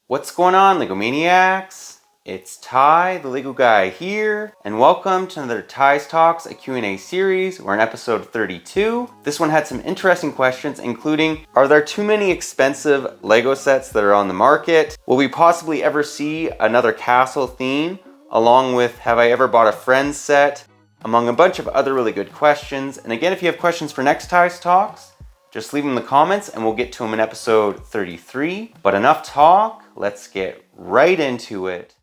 What's going on, Lego Maniacs? It's Ty, the Lego guy here, and welcome to another Ty's Talks, a Q&A series. We're in episode 32. This one had some interesting questions, including, are there too many expensive Lego sets that are on the market? Will we possibly ever see another castle theme? Along with, have I ever bought a Friends set? Among a bunch of other really good questions. And again, if you have questions for next Ty's Talks, just leave them in the comments and we'll get to them in episode 33. But enough talk, let's get right into it.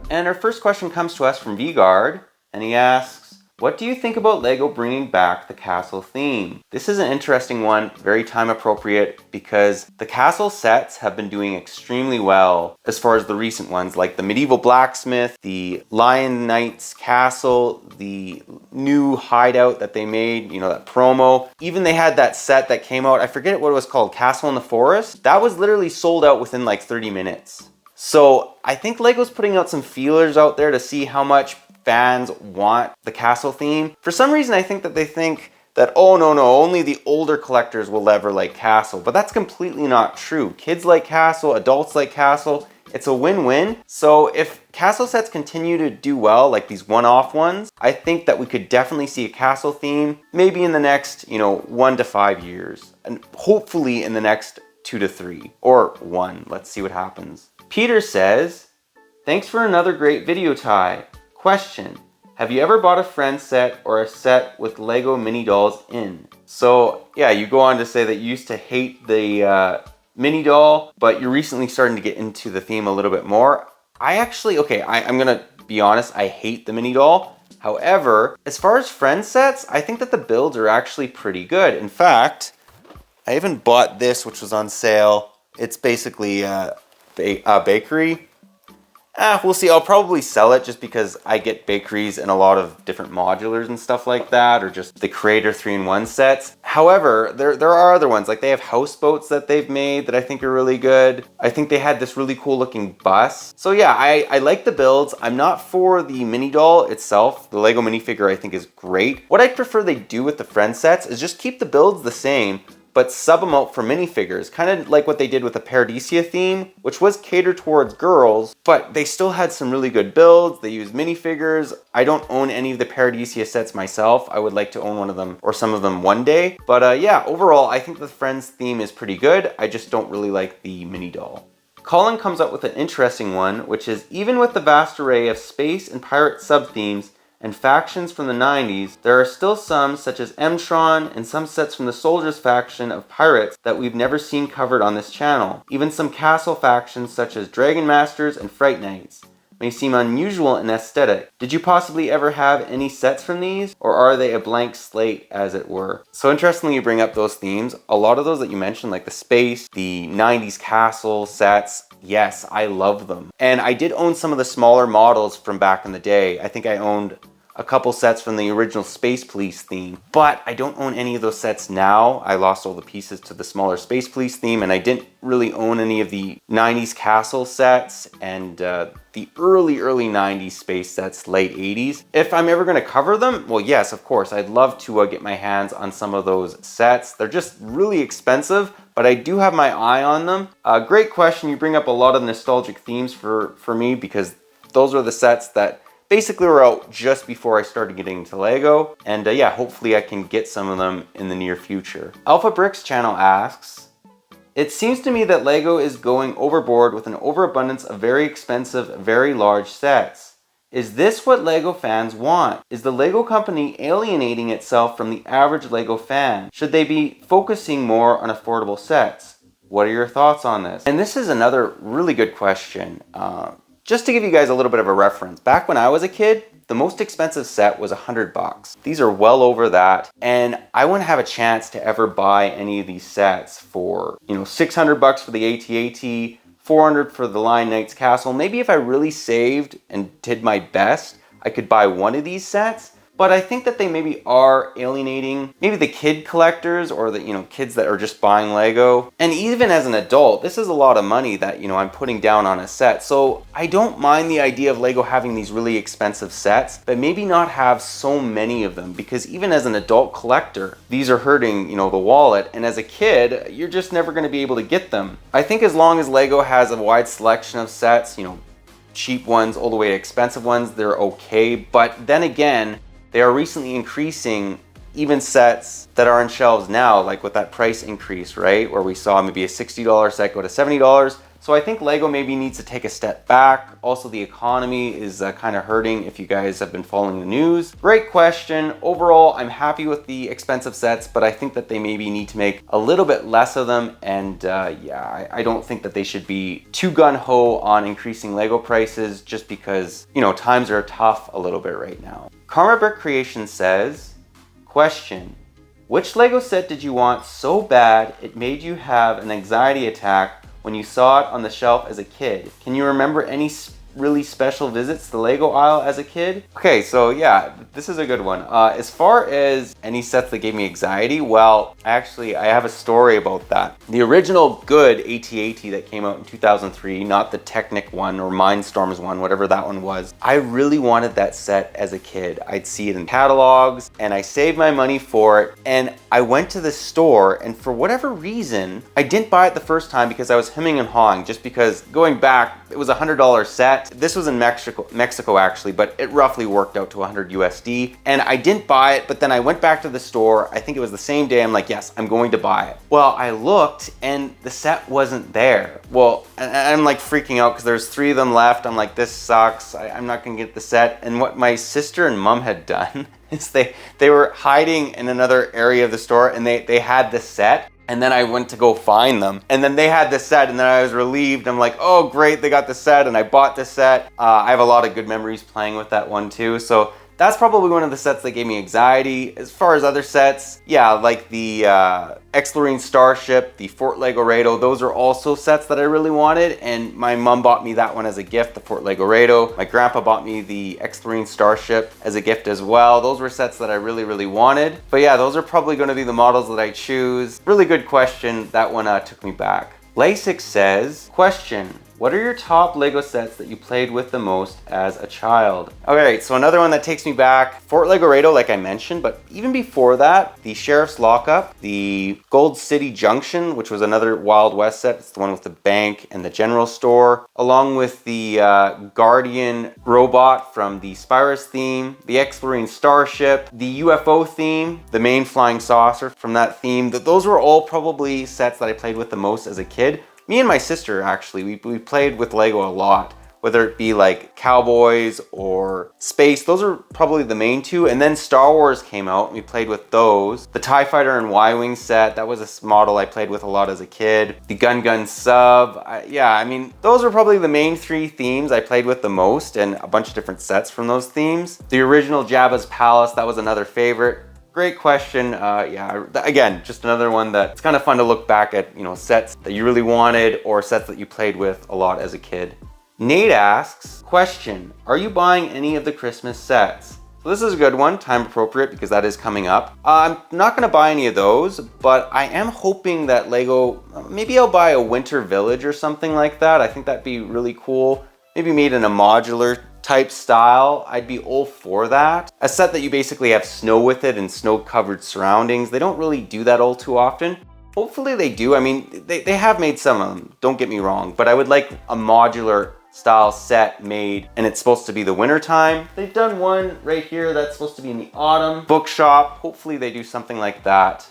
And our first question comes to us from VGuard, and he asks, what do you think about Lego bringing back the castle theme? This is an interesting one, very time appropriate, because the castle sets have been doing extremely well as far as the recent ones, like the Medieval Blacksmith, the Lion Knight's Castle, the new hideout that they made, that promo. Even they had that set that came out, I forget what it was called, Castle in the Forest. That was literally sold out within like 30 minutes. So I think Lego's putting out some feelers out there to see how much fans want the castle theme. For some reason, I think that they think that, oh no, only the older collectors will ever like castle. But that's completely not true. Kids like castle, adults like castle. It's a win-win. So if castle sets continue to do well, like these one-off ones, I think that we could definitely see a castle theme maybe in the next, 1 to 5 years. And hopefully in the next 2 to 3 or 1. Let's see what happens. Peter says, thanks for another great video, Ty. Question, have you ever bought a Friends set or a set with Lego mini dolls in? So yeah, you go on to say that you used to hate the mini doll, but you're recently starting to get into the theme a little bit more. I'm gonna be honest, I hate the mini doll. However, as far as Friends sets, I think that the builds are actually pretty good. In fact, I even bought this, which was on sale. It's basically a bakery. We'll see. I'll probably sell it just because I get bakeries and a lot of different modulars and stuff like that, or just the Creator 3-in-1 sets. However, there are other ones, like they have houseboats that they've made that I think are really good. I think they had this really cool looking bus. So yeah, I like the builds. I'm not for the mini doll itself. The Lego minifigure I think is great. What I prefer they do with the Friends sets is just keep the builds the same, but sub them out for minifigures, kind of like what they did with the Paradisia theme, which was catered towards girls, but they still had some really good builds. They used minifigures. I don't own any of the Paradisia sets myself. I would like to own one of them or some of them one day. But yeah, overall, I think the Friends theme is pretty good. I just don't really like the mini doll. Colin comes up with an interesting one, which is even with the vast array of space and pirate sub-themes and factions from the 90s, there are still some, such as m-tron and some sets from the Soldiers faction of pirates that we've never seen covered on this channel. Even some castle factions such as Dragon Masters and Fright Knights may seem unusual in aesthetic. Did you possibly ever have any sets from these, or are they a blank slate as it were? So interestingly you bring up those themes. A lot of those that you mentioned, like the space, the 90s castle sets, yes, I love them. And I did own some of the smaller models from back in the day. I think I owned a couple sets from the original Space Police theme, but I don't own any of those sets now. I lost all the pieces to the smaller Space Police theme, and I didn't really own any of the 90s castle sets and the early 90s space sets, late 80s. If I'm ever gonna cover them, well, yes, of course. I'd love to get my hands on some of those sets. They're just really expensive, but I do have my eye on them. Great question. You bring up a lot of nostalgic themes for me, because those are the sets that basically were out just before I started getting into Lego. And yeah, hopefully I can get some of them in the near future. Alpha Bricks channel asks, it seems to me that Lego is going overboard with an overabundance of very expensive, very large sets. Is this what Lego fans want? Is the Lego company alienating itself from the average Lego fan? Should they be focusing more on affordable sets? What are your thoughts on this? And this is another really good question. Just to give you guys a little bit of a reference, back when I was a kid, the most expensive set was $100. These are well over that, and I wouldn't have a chance to ever buy any of these sets for, $600 for the AT-AT, $400 for the Lion Knight's Castle. Maybe if I really saved and did my best, I could buy one of these sets, but I think that they maybe are alienating maybe the kid collectors or the, kids that are just buying Lego. And even as an adult, this is a lot of money that, I'm putting down on a set. So I don't mind the idea of Lego having these really expensive sets, but maybe not have so many of them, because even as an adult collector, these are hurting, the wallet. And as a kid, you're just never going to be able to get them. I think as long as Lego has a wide selection of sets, cheap ones all the way to expensive ones, they're okay. But then again, they are recently increasing even sets that are on shelves now, like with that price increase, right? Where we saw maybe a $60 set go to $70. So I think Lego maybe needs to take a step back. Also, the economy is kind of hurting, if you guys have been following the news. Great question. Overall, I'm happy with the expensive sets, but I think that they maybe need to make a little bit less of them. And I don't think that they should be too gung-ho on increasing Lego prices, just because, times are tough a little bit right now. Karma Brick Creation says, question, which Lego set did you want so bad it made you have an anxiety attack when you saw it on the shelf as a kid? Can you remember any really special visits to the Lego aisle as a kid? Okay, so yeah, this is a good one. As far as any sets that gave me anxiety, well, actually, I have a story about that. The original good AT-AT that came out in 2003, not the Technic one or Mindstorms one, whatever that one was, I really wanted that set as a kid. I'd see it in catalogs, and I saved my money for it, and I went to the store, and for whatever reason, I didn't buy it the first time because I was hemming and hawing, just because going back, it was a $100 set. This was in Mexico actually, but it roughly worked out to 100 USD. And I didn't buy it, but then I went back to the store. I think it was the same day. I'm like, yes, I'm going to buy it. Well, I looked and the set wasn't there. Well, I'm like freaking out because there's 3 of them left. I'm like, this sucks. I'm not gonna get the set. And what my sister and mom had done is they were hiding in another area of the store, and they had the set. And then I went to go find them, and then they had the set, and then I was relieved. I'm like, oh great, they got the set, and I bought the set. I have a lot of good memories playing with that one too. So that's probably one of the sets that gave me anxiety. As far as other sets, yeah, like the X-Lorine Starship, the Fort Lego Rado, those are also sets that I really wanted, and my mom bought me that one as a gift, the Fort Lego Rado. My grandpa bought me the X-Lorine Starship as a gift as well. Those were sets that I really, really wanted. But yeah, those are probably gonna be the models that I choose. Really good question. That one took me back. Lasik says, question, what are your top Lego sets that you played with the most as a child? Okay, so another one that takes me back, Fort Lego Rado, like I mentioned, but even before that, the Sheriff's Lockup, the Gold City Junction, which was another Wild West set. It's the one with the bank and the general store, along with the Guardian robot from the Spyrus theme, the X-Lorine Starship, the UFO theme, the main flying saucer from that theme. Those were all probably sets that I played with the most as a kid. Me and my sister, actually, we played with Lego a lot, whether it be like Cowboys or Space. Those are probably the main two. And then Star Wars came out and we played with those. The TIE Fighter and Y-Wing set, that was a model I played with a lot as a kid. The Gun Sub, I mean, those are probably the main 3 themes I played with the most, and a bunch of different sets from those themes. The original Jabba's Palace, that was another favorite. Great question. Yeah, again, just another one that it's kind of fun to look back at, sets that you really wanted or sets that you played with a lot as a kid. Nate asks, question, are you buying any of the Christmas sets? So this is a good one, time appropriate, because that is coming up. I'm not gonna buy any of those, but I am hoping that Lego, maybe I'll buy a Winter Village or something like that. I think that'd be really cool. Maybe made in a modular type style. I'd be all for that. A set that you basically have snow with it and snow covered surroundings. They don't really do that all too often. Hopefully they do. I mean, they have made some of them, don't get me wrong, but I would like a modular style set made, and it's supposed to be the winter time. They've done one right here that's supposed to be in the autumn. Bookshop, hopefully they do something like that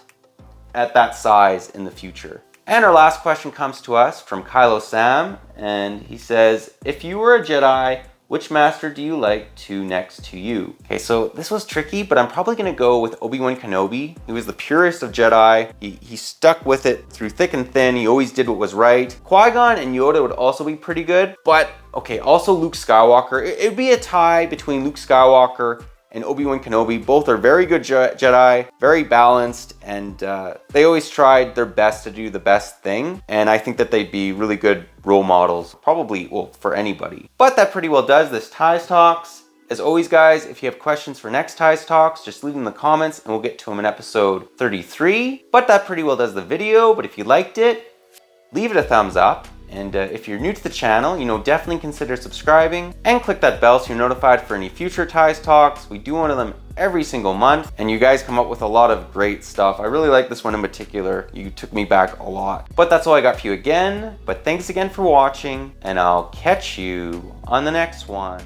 at that size in the future. And our last question comes to us from Kylo Sam, and he says, if you were a Jedi, which master do you like to next to you? Okay, so this was tricky, but I'm probably gonna go with Obi-Wan Kenobi. He was the purest of Jedi. He stuck with it through thick and thin. He always did what was right. Qui-Gon and Yoda would also be pretty good, but okay, also Luke Skywalker. It'd be a tie between Luke Skywalker and Obi-Wan Kenobi. Both are very good Jedi, very balanced, and they always tried their best to do the best thing. And I think that they'd be really good role models, probably, well, for anybody. But that pretty well does this Ties Talks. As always, guys, if you have questions for next Ties Talks, just leave them in the comments and we'll get to them in episode 33. But that pretty well does the video. But if you liked it, leave it a thumbs up. And if you're new to the channel, definitely consider subscribing and click that bell so you're notified for any future Ties Talks. We do one of them every single month, and you guys come up with a lot of great stuff. I really like this one in particular. You took me back a lot. But that's all I got for you again. But thanks again for watching, and I'll catch you on the next one.